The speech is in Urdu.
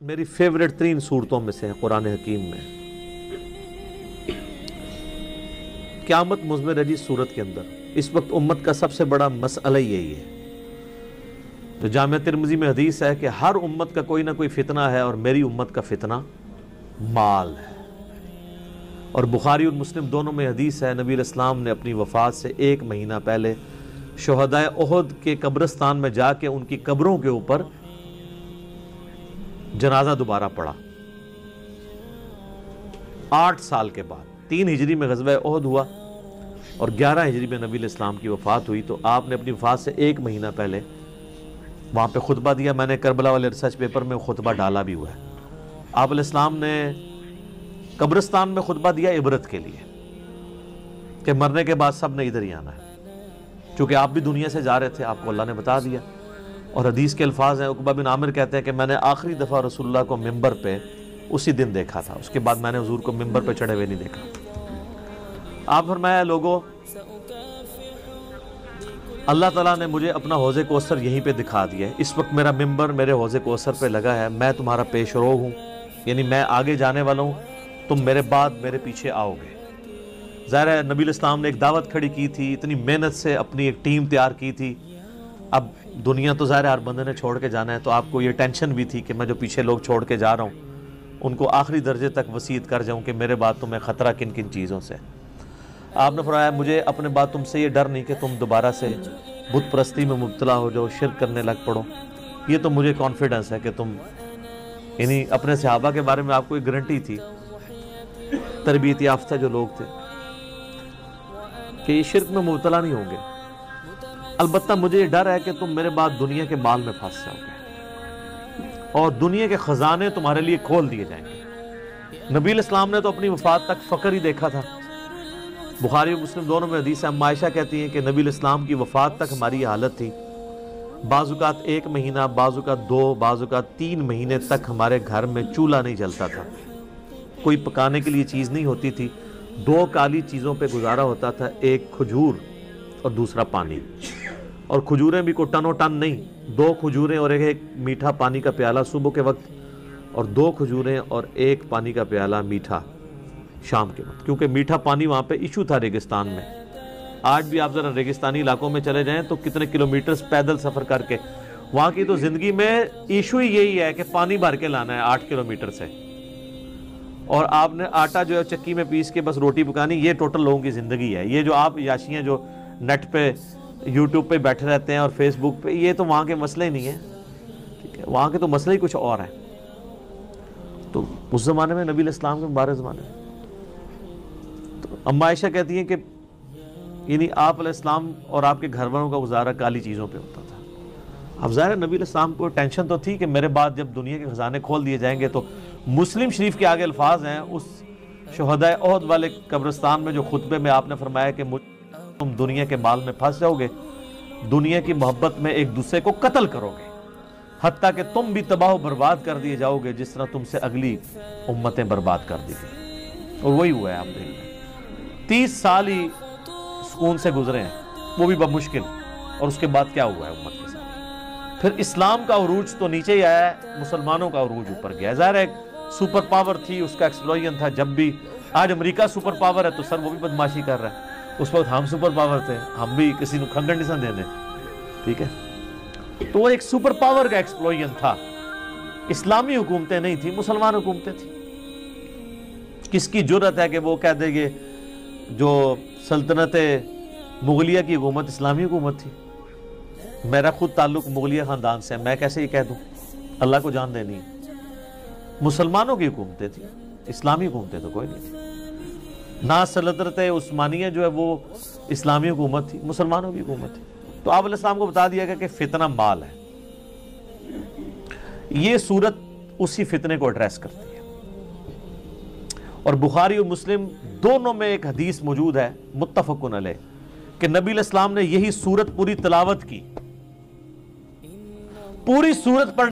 میری فیوریٹ ترین صورتوں میں سے ہے قرآن حکیم میں. قیامت مضمر ہے جی صورت کے اندر. اس وقت امت کا سب سے بڑا مسئلہ یہی ہے. جو جامعہ ترمذی میں حدیث ہے کہ ہر امت کا کوئی نہ کوئی فتنہ ہے اور میری امت کا فتنہ مال ہے. اور بخاری اور مسلم دونوں میں حدیث ہے نبی علیہ السلام نے اپنی وفات سے 1 مہینہ پہلے شہدائے احد کے قبرستان میں جا کے ان کی قبروں کے اوپر جنازہ دوبارہ پڑھا. 8 سال کے بعد 3 ہجری میں غزوہ احد ہوا اور 11 ہجری میں نبی علیہ السلام کی وفات ہوئی. تو آپ نے اپنی وفات سے 1 مہینہ پہلے وہاں پہ خطبہ دیا. میں نے کربلا والے ریسرچ پیپر میں خطبہ ڈالا بھی ہوا ہے. آپ علیہ السلام نے قبرستان میں خطبہ دیا عبرت کے لیے کہ مرنے کے بعد سب نے ادھر ہی آنا ہے. چونکہ آپ بھی دنیا سے جا رہے تھے, آپ کو اللہ نے بتا دیا. اور حدیث کے الفاظ ہیں, عقبہ بن عامر کہتے ہیں کہ میں نے آخری دفعہ رسول اللہ کو ممبر پہ اسی دن دیکھا تھا. اس کے بعد میں نے حضور کو ممبر پہ چڑھے ہوئے نہیں دیکھا. آپ فرمایا لوگو اللہ تعالیٰ نے مجھے اپنا حوض کوثر یہیں پہ دکھا دیا ہے. اس وقت میرا ممبر میرے حوض کوثر پہ لگا ہے. میں تمہارا پیش رو ہوں, یعنی میں آگے جانے والا ہوں, تم میرے بعد میرے پیچھے آؤ گے. ظاہر ہے نبی علیہ السلام نے ایک دعوت کھڑی کی تھی, اتنی محنت سے اپنی ایک ٹیم تیار کی تھی. اب دنیا تو ظاہر ہر بندے نے چھوڑ کے جانا ہے, تو آپ کو یہ ٹینشن بھی تھی کہ میں جو پیچھے لوگ چھوڑ کے جا رہا ہوں ان کو آخری درجے تک وصیت کر جاؤں کہ میرے بعد تمہیں خطرہ کن کن چیزوں سے. آپ نے فرمایا مجھے اپنے بعد تم سے یہ ڈر نہیں کہ تم دوبارہ سے بت پرستی میں مبتلا ہو جاؤ, شرک کرنے لگ پڑو. یہ تو مجھے کانفیڈنس ہے کہ تم, یعنی اپنے صحابہ کے بارے میں آپ کو ایک گارنٹی تھی, تربیت یافتہ جو لوگ تھے, کہ یہ شرک میں مبتلا نہیں ہوں گے. البتہ مجھے یہ ڈر ہے کہ تم میرے بعد دنیا کے مال میں پھنس جاؤ گے اور دنیا کے خزانے تمہارے لیے کھول دیے جائیں گے. نبی علیہ السلام نے تو اپنی وفات تک فقر ہی دیکھا تھا. بخاری اور مسلم دونوں میں حدیث ہے, ام عائشہ کہتی ہیں کہ نبی علیہ السلام کی وفات تک ہماری یہ حالت تھی. بعض اوقات 1 مہینہ, بعض اوقات 2, بعض اوقات 3 مہینے تک ہمارے گھر میں چولہا نہیں جلتا تھا. کوئی پکانے کے لیے چیز نہیں ہوتی تھی. 2 کالی چیزوں پہ گزارا ہوتا تھا, ایک کھجور اور دوسرا پانی. اور کھجوریں بھی کوئی ٹن و ٹن نہیں, 2 کھجوریں اور ایک میٹھا پانی کا پیالہ صبح کے وقت, اور 2 کھجوریں اور 1 پانی کا پیالہ میٹھا شام کے وقت. کیونکہ میٹھا پانی وہاں پہ ایشو تھا ریگستان میں. آج بھی آپ ذرا ریگستانی علاقوں میں چلے جائیں تو کتنے کلومیٹرز پیدل سفر کر کے, وہاں کی تو زندگی میں ایشو ہی یہی ہے کہ پانی بھر کے لانا ہے 8 کلومیٹر سے, اور آپ نے آٹا جو ہے چکی میں پیس کے بس روٹی پکانی. یہ ٹوٹل لوگوں کی زندگی ہے. یہ جو آپ یاشیاں جو نیٹ پہ یوٹیوب پہ بیٹھے رہتے ہیں اور فیس بک پہ, یہ تو وہاں کے مسئلے نہیں ہیں. ٹھیک ہے, وہاں کے تو مسئلے ہی کچھ اور ہیں. تو اس زمانے میں نبی علیہ السلام کے مبارک زمانے میں تو ام عائشہ کہتی ہیں کہ یعنی آپ علیہ السلام اور آپ کے گھر والوں کا گزارا کالی چیزوں پہ ہوتا تھا. اب ظاہر نبی علیہ السلام کو ٹینشن تو تھی کہ میرے بعد جب دنیا کے خزانے کھول دیے جائیں گے, تو مسلم شریف کے آگے الفاظ ہیں اس شہدائے احد والے قبرستان میں جو خطبے میں آپ نے فرمایا کہ تم دنیا کے مال میں پھنس جاؤ گے, دنیا کی محبت میں ایک دوسرے کو قتل کرو گے, حتیٰ کہ تم بھی تباہ و برباد کر دیے جاؤ گے جس طرح تم سے اگلی امتیں برباد کر دی گئی. اور وہی ہوا ہے. آپ دیکھ 30 سال ہی سکون سے گزرے ہیں, وہ بھی بمشکل. اور اس کے بعد کیا ہوا ہے امت کے ساتھ؟ پھر اسلام کا عروج تو نیچے ہی آیا ہے, مسلمانوں کا عروج اوپر گیا ہے. ظاہر ہے سپر پاور تھی, اس کا ایکسپلوژن تھا. جب بھی آج امریکہ سپر پاور ہے تو سر وہ بھی بدماشی کر رہا ہے. اس وقت ہم سپر پاور تھے, ہم بھی کسی نے کھنگن نہیں سن دینے. ٹھیک ہے, تو وہ ایک سپر پاور کا ایکسپلوژن تھا. اسلامی حکومتیں نہیں تھی, مسلمان حکومتیں تھیں. کس کی جرأت ہے کہ وہ کہہ دے گے جو سلطنت مغلیہ کی حکومت اسلامی حکومت تھی؟ میرا خود تعلق مغلیہ خاندان سے ہے, میں کیسے یہ کہہ دوں؟ اللہ کو جان دینی. مسلمانوں کی حکومتیں تھیں, اسلامی حکومتیں تو کوئی نہیں تھی. نہ سلطنت عثمانیہ جو ہے وہ اسلامی حکومت تھی, مسلمانوں کی حکومت تھی. تو آپ علیہ السلام کو بتا دیا گیا کہ فتنہ مال ہے. یہ صورت اسی فتنے کو ایڈریس کرتی ہے. اور بخاری اور مسلم دونوں میں ایک حدیث موجود ہے متفقن علیہ کہ نبی علیہ السلام نے یہی صورت پوری تلاوت کی. پوری صورت پر